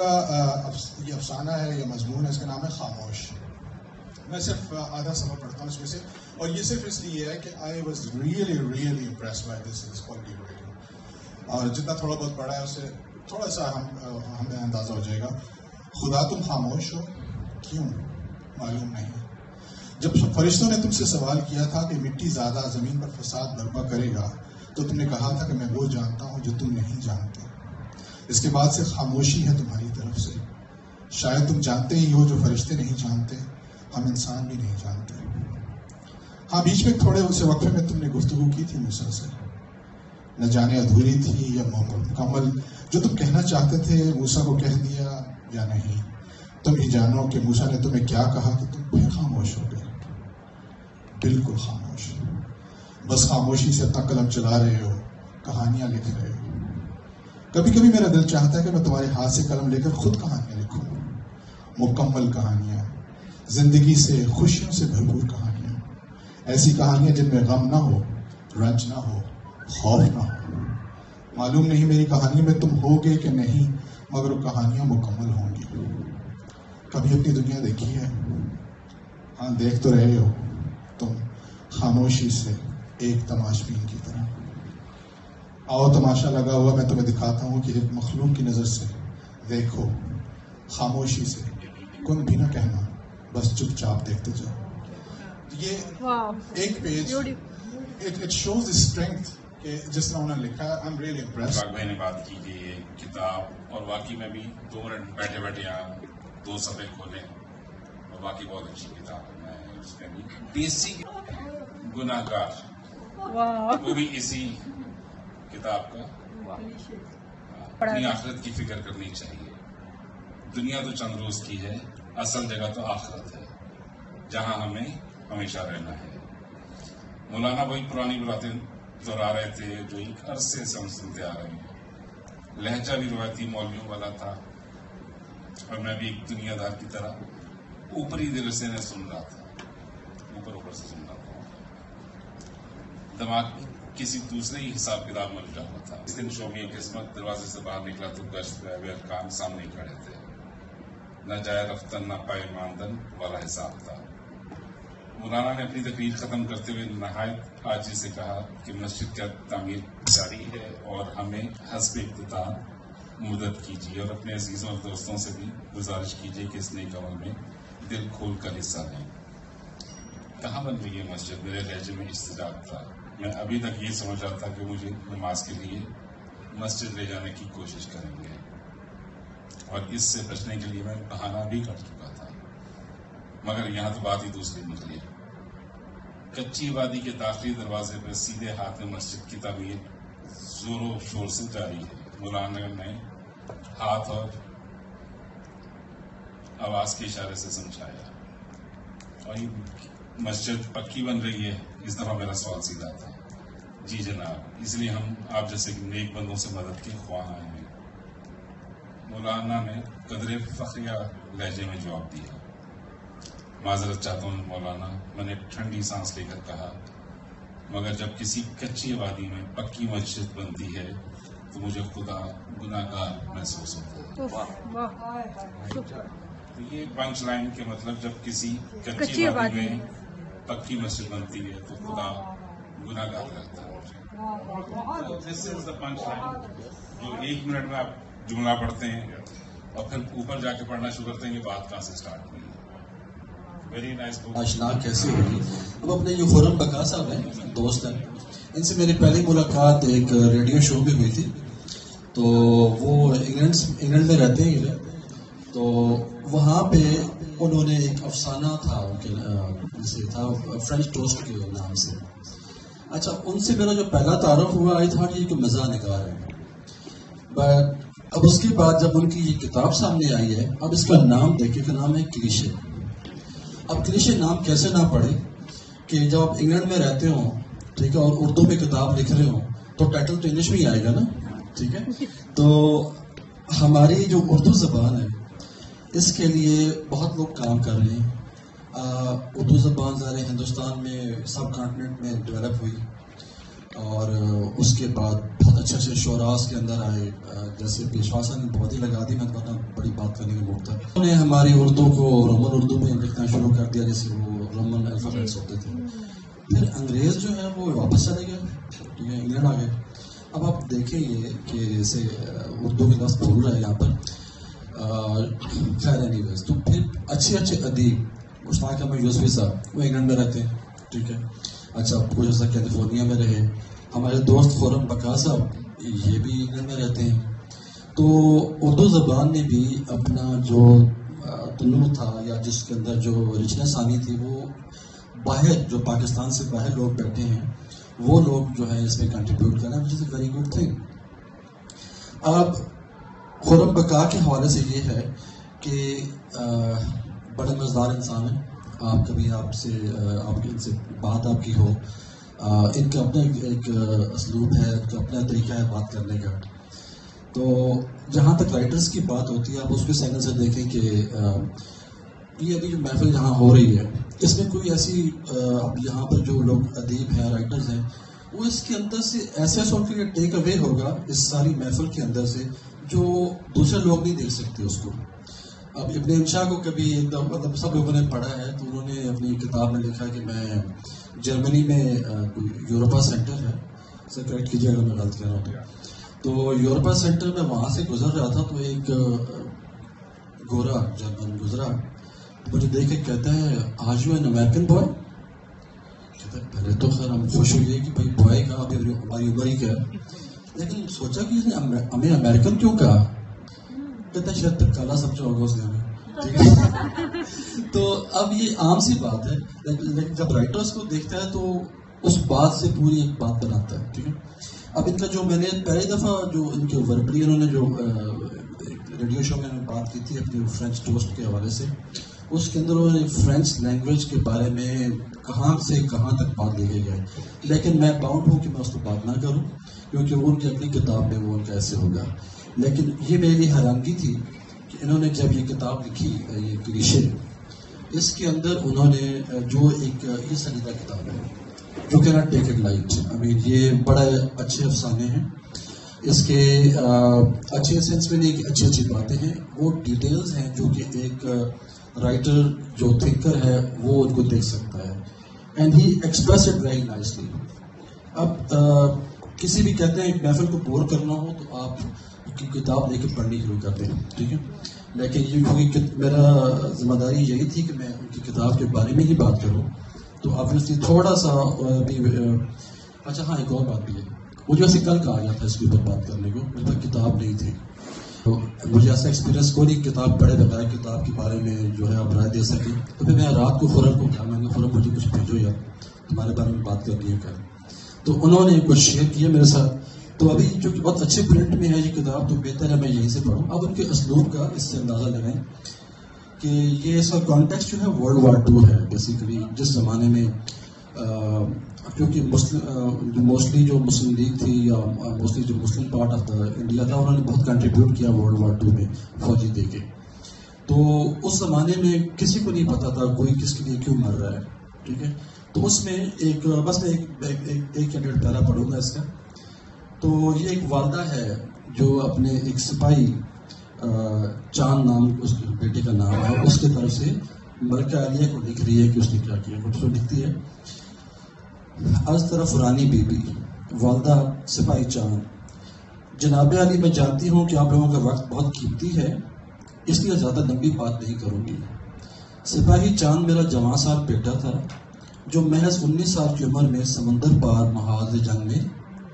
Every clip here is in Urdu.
کا یہ افسانہ ہے یا مضمون ہے، اس کا نام ہے خاموش. میں صرف آدھا سفر پڑھتا ہوں اس میں سے، اور یہ صرف اس لیے ہے کہ I was really impressed by this quality of writing. اور جتنا تھوڑا بہت پڑھا ہے اس سے تھوڑا سا ہمیں اندازہ ہو جائے گا. خدا تم خاموش ہو کیوں؟ معلوم نہیں. جب فرشتوں نے تم سے سوال کیا تھا کہ مٹی زیادہ زمین پر فساد برپا کرے گا، تو تم نے کہا تھا کہ میں وہ جانتا ہوں جو تم نہیں جانتے. اس کے بعد سے خاموشی ہے تمہاری طرف سے. شاید تم جانتے ہی ہو جو فرشتے نہیں جانتے، ہم انسان بھی نہیں جانتے. ہاں، بیچ میں تھوڑے سے وقفے میں تم نے گفتگو کی تھی موسیٰ سے، نہ جانے ادھوری تھی یا مکمل. جو تم کہنا چاہتے تھے موسیٰ کو کہہ دیا یا نہیں؟ تم ہی جانو کہ موسیٰ نے تمہیں کیا کہا کہ تم پھر خاموش ہو گئے. بالکل خاموش. بس خاموشی سے اپنا قلم چلا رہے ہو، کہانیاں لکھ رہے ہو. کبھی کبھی میرا دل چاہتا ہے کہ میں تمہارے ہاتھ سے قلم لے کر خود کہانیاں لکھوں، مکمل کہانیاں، زندگی سے، خوشیوں سے بھرپور کہانیاں. ایسی کہانیاں جن میں غم نہ ہو، رنج نہ ہو، خوف نہ ہو. معلوم نہیں میری کہانی میں تم ہوگے کہ نہیں، مگر وہ کہانیاں مکمل ہوں گی. کبھی اپنی دنیا دیکھی ہے؟ ہاں، دیکھ تو رہے ہو تم، خاموشی سے ایک تماشبین کی طرح. آؤ، تماشا لگا ہوا میں تمہیں دکھاتا ہوں کہ ایک مخلوق کی نظر سے دیکھو، خاموشی سے. کن بھی نہ کہنا، بس چپ چاپ دیکھتے جاؤ. یہ ایک page, it shows the strength کہ جس طرح انہوں نے لکھا ہے. I am really impressed. بھائی نے بات کی کہ یہ کتاب، اور واقعی میں بھی 2 منٹ بیٹھے بیٹھے یہاں 2 صفحے کھولے، اور واقعی بہت اچھی کتاب ہے. میں اس میں بھی بیسک گناہ گار، وہ بھی اسی کتاب کا. اپنی آخرت کی فکر کرنی چاہیے. دنیا تو چند روز کی ہے، اصل جگہ تو آخرت ہے جہاں ہمیں ہمیشہ رہنا ہے. مولانا وہی پرانی باتیں دہرا رہے تھے جو ایک عرصے سے ہم سنتے آ رہے ہیں. لہجہ بھی روایتی مولویوں والا تھا، اور میں بھی ایک دنیا دار کی طرح اوپری دل سے نہ سن رہا تھا، اوپر سے سن رہا تھا. دماغ کسی دوسرے ہی حساب کتاب میں لٹا ہوا تھا. اس دن شومی قسمت دروازے سے باہر نکلا تو گشت ارکان سامنے کھڑے تھے. نہ جائے رفتن نہ پائے ماندن والا حساب تھا. مولانا نے اپنی تقریر ختم کرتے ہوئے نہایت عاجزی سے کہا کہ مسجد کا تعمیر جاری ہے اور ہمیں حسب اقتدار مدد کیجیے، اور اپنے عزیزوں اور دوستوں سے بھی گزارش کیجیے کہ اس نیک عمل میں دل کھول کر حصہ لیں. کہاں بن رہی ہے مسجد؟ میرے لہجے میں استجاب تھا. میں ابھی تک یہ سمجھ رہا تھا کہ مجھے نماز کے لیے مسجد لے جانے کی کوشش کریں گے، اور اس سے بچنے کے لیے میں بہانہ بھی کر چکا تھا. مگر یہاں تو بات ہی دوسری نکلی. کچی وادی کے داخلی دروازے پر سیدھے ہاتھ میں مسجد کی تعمیر زور و شور سے جاری ہے. مولانا نے ہاتھ اور آواز کے اشارے سے سمجھایا. اور یہ مسجد پکی بن رہی ہے؟ اس دفعہ میرا سوال سیدھا تھا. جی جناب، اس لیے ہم آپ جیسے نیک بندوں سے مدد کے خواہاں آئے ہیں. مولانا نے قدرے فخریہ لہجے میں جواب دیا. معذرت چاہتا ہوں مولانا، میں نے ٹھنڈی سانس لے کر کہا، مگر جب کسی کچی وادی میں پکی مسجد بنتی ہے تو مجھے خدا گناہ گار محسوس ہوتا ہے. یہ پنچ لائن کے مطلب، جب کسی کچی وادی میں پکی مسجد بنتی ہے تو خدا گناہ گار لگتا ہے. دس از دا پنچ لائن جو 1 منٹ میں آپ جملہ پڑھتے ہیں اور پھر اوپر جا کے پڑھنا شروع کرتے ہیں کہ بات کہاں سے اسٹارٹ ہوئی. ویری نائس بک. آشنا کیسے ہوگی؟ اب اپنے جو خرم بقا صاحب ہیں، دوست ہیں، ان سے میری پہلی ملاقات ایک ریڈیو شو میں ہوئی تھی. تو وہ انگلینڈ میں رہتے ہیں، تو وہاں پہ انہوں نے ایک افسانہ تھا ان کے جسے تھا فرینچ ٹوسٹ کے نام سے. اچھا، ان سے میرا جو پہلا تعارف ہوا، آئی تھا کہ یہ کوئی مزاح نگار ہے. بٹ اب اس کے بعد جب ان کی یہ کتاب سامنے آئی ہے، اب اس کا نام دیکھیں کہ نام ہے کلیشے. اب کلیشے نام کیسے نہ پڑے کہ جب آپ انگلینڈ میں رہتے ہوں، ٹھیک ہے، اور اردو میں کتاب لکھ رہے ہوں تو ٹائٹل تو انگلش میں ہی آئے گا نا، ٹھیک ہے. تو ہماری جو اردو زبان ہے اس کے لیے بہت لوگ کام کر رہے ہیں. اردو زبان ظاہر ہندوستان میں سب کانٹیننٹ میں ڈیولپ ہوئی، اور اس کے بعد بہت اچھے اچھے شعراء کے اندر آئے، جیسے پیشوا صاحب نے بہت ہی لگا دی، میں ورنہ بڑی بات کرنے کا موقع تھا. انہوں نے ہماری اردو کو رومن اردو میں لکھنا شروع کر دیا، جیسے وہ رومن الفابیٹس ہوتے تھے. پھر انگریز جو ہے وہ واپس چلے گئے، ٹھیک ہے، انگلینڈ آ گئے. اب آپ دیکھیں یہ کہ جیسے اردو کے لفظ بھول رہا ہے یہاں پر. خیر اینی ویز، تو پھر اچھے اچھے ادیب مشتاق احمد یوسفی صاحب وہ انگلینڈ میں رہتے ہیں، ٹھیک ہے. اچھا کچھ ایسا کیلیفورنیا میں رہے. ہمارے دوست خرم بقا صاحب یہ بھی انگلینڈ میں رہتے ہیں. تو اردو زبان نے بھی اپنا جو تنوع تھا یا جس کے اندر جو رچنس آنی تھی، وہ باہر جو پاکستان سے باہر لوگ بیٹھے ہیں وہ لوگ جو ہے اس میں کنٹریبیوٹ کر رہے ہیں، وچ از اے ویری گڈ تھنگ. اب خرم بقا کے حوالے سے یہ ہے کہ بڑے مزدار انسان ہیں. آپ کبھی آپ کی ان سے بات آپ کی ہو، ان کا اپنا ایک اسلوب ہے، ان کا اپنا طریقہ ہے بات کرنے کا. تو جہاں تک رائٹرز کی بات ہوتی ہے، آپ اس کے سینگل سے دیکھیں کہ یہ ابھی جو محفل یہاں ہو رہی ہے اس میں کوئی ایسی اب یہاں پر جو لوگ ادیب ہیں، رائٹرز ہیں، وہ اس کے اندر سے ایسا سو کے ٹیک اوے ہوگا اس ساری محفل کے اندر سے جو دوسرے لوگ نہیں دیکھ سکتے اس کو. اب ابن انشا کو کبھی ایک دم مطلب سب لوگوں نے پڑھا ہے، تو انہوں نے اپنی کتاب میں لکھا کہ میں جرمنی میں یوروپا سینٹر ہے، سر کریکٹ کیجیے اگر میں غلط کہہ رہا ہوں. تو یوروپا سینٹر میں وہاں سے گزر رہا تھا، تو ایک گورا جرمن گزرا، مجھے دیکھ کے کہتا ہے آج یو این امیرکن بوائے. کہتا ہے پہلے تو خیر ہم خوش ہوئے کہ بھائی بوائے کہا، ہماری عمر ہی کیا ہے، لیکن سوچا کہ اس نے ہمیں امیرکن کیوں کہا. کہتا ہے شاید تک کالا سمجھا ہوگا اس نے ہمیں، ٹھیک ہے. تو اب یہ عام سی بات ہے، لیکن جب رائٹرز کو دیکھتا ہے تو اس بات سے پوری ایک بات بناتا ہے، ٹھیک ہے. اب ان کا جو میں نے پہلی دفعہ جو ان کے وربلی انہوں نے جو ریڈیو شو میں بات کی تھی اپنی فرینچ ٹوسٹ کے حوالے سے، اس کے اندر انہوں نے فرینچ لینگویج کے بارے میں کہاں سے کہاں تک بات لے کے گئے. لیکن میں باؤنڈ ہوں کہ میں اس کو بات نہ کروں، کیونکہ وہ ان کی اپنی کتاب میں وہ ان کا ایسے ہوگا. لیکن یہ میرے لیے حیرانگی تھی کہ انہوں نے جب یہ کتاب لکھی، یہ کلیشے، اس کے اندر انہوں نے جو ایک یہ سنجیدہ کتاب ہے جو کہ ناٹ ٹیک اٹ لائٹ. یہ بڑے اچھے افسانے ہیں، اس کے اچھے سینس میں نہیں کہ اچھی اچھی باتیں ہیں، وہ ڈیٹیلز ہیں جو کہ ایک رائٹر جو تھنکر ہے وہ ان کو دیکھ سکتا ہے. And he express it very nicely. اب کسی بھی کہتے ہیں ایک محفل کو بور کرنا ہو تو آپ کی کتاب لے کے پڑھنی شروع کرتے ہیں، ٹھیک ہے. لیکن یہ کیونکہ میرا ذمہ داری یہی تھی کہ میں ان کی کتاب کے بارے میں ہی بات کروں، تو آبویسلی تھوڑا سا بھی اچھا ہاں ایک اور بات بھی ہے، مجھے ایسے کل کہا گیا تھا اس کے اوپر بات کرنے کو، میرے پاس کتاب نہیں تھی. تو مجھے ایسا ایکسپیرینس کوئی نہیں کتاب پڑھے بغیر کتاب کے بارے میں جو ہے آپ رائے دے سکیں. تو پھر میں رات کو خرم کو کہا، میں نے خرم مجھے کچھ بھیجو یا تمہارے بارے میں بات کرنی ہے کل. تو انہوں نے کچھ شیئر کیا میرے ساتھ. تو ابھی جو کہ بہت اچھے پرنٹ میں ہے یہ کتاب، تو بہتر ہے میں یہیں سے پڑھوں. اب ان کے اسلوب کا اس سے اندازہ لگائیں کہ یہ اس کا کانٹیکسٹ جو ہے World War II ہے بیسیکلی، جس زمانے میں کیونکہ موسٹلی جو مسلم لیگ تھی یا موسٹلی جو مسلم پارٹ آف دا انڈیا تھا، انہوں نے بہت کنٹریبیوٹ کیا World War II میں فوجی دے کے. تو اس زمانے میں کسی کو نہیں پتا تھا کوئی کس کے لیے کیوں مر رہا ہے، ٹھیک ہے. تو اس میں ایک بس میں ایک یا ڈیڑھ پیرا پڑھوں گا اس کا. تو یہ ایک والدہ ہے جو اپنے ایک سپاہی چاند نام اس کے بیٹے کا نام ہے، اس کی طرف سے ملکہ عالیہ کو لکھ رہی ہے کہ اس نے کیا کیا. کچھ تو لکھتی ہے، از طرف رانی بی بی، والدہ سپاہی چاند، جناب علی میں جانتی ہوں کہ آپ لوگوں کا وقت بہت قیمتی ہے، اس لیے زیادہ لمبی بات نہیں کروں گی. سپاہی چاند میرا جوان سال بیٹا تھا جو محض 19 سال کی عمر میں سمندر پار محاذ جنگ میں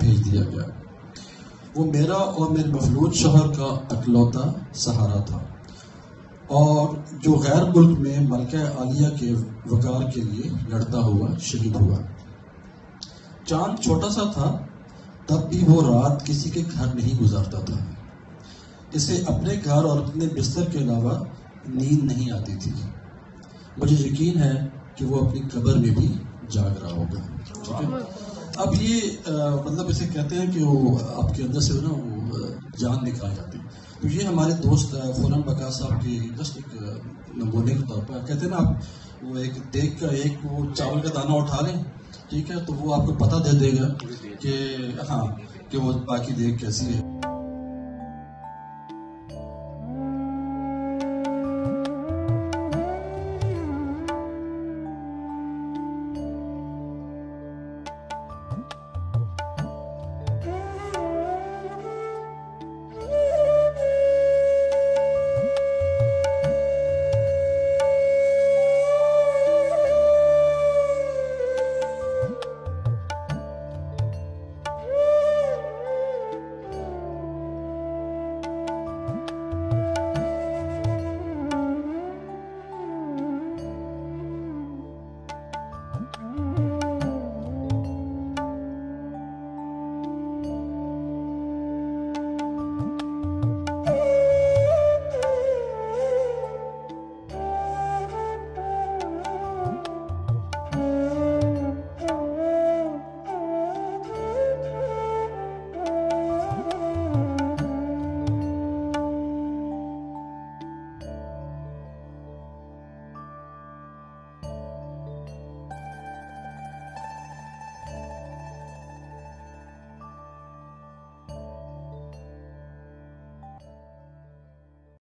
بھیج دیا گیا. وہ میرا اور میرے مفلوج شوہر کا اکلوتا سہارا تھا، اور جو غیر ملک میں ملکہ عالیہ کے وقار کے لیے لڑتا ہوا شہید ہوا. چاند چھوٹا سا تھا تب بھی وہ رات کسی کے گھر نہیں گزارتا تھا. اسے اپنے گھر اور اپنے بستر کے علاوہ نیند نہیں آتی تھی. مجھے یقین ہے کہ وہ اپنی قبر میں بھی جاگ رہا ہوگا. ٹھیک ہے. اب یہ مطلب اسے کہتے ہیں کہ وہ آپ کے اندر سے نا وہ جان نکال جاتی. تو یہ ہمارے دوست خرم بقا صاحب کی جسٹ ایک نمونے کے طور پر کہتے ہیں نا، آپ وہ ایک دیکھ کر ایک وہ چاول کا دانہ اٹھا لیں، ٹھیک ہے، تو وہ آپ کو پتہ دے دے گا کہ ہاں کہ وہ باقی دیکھ کیسی ہے.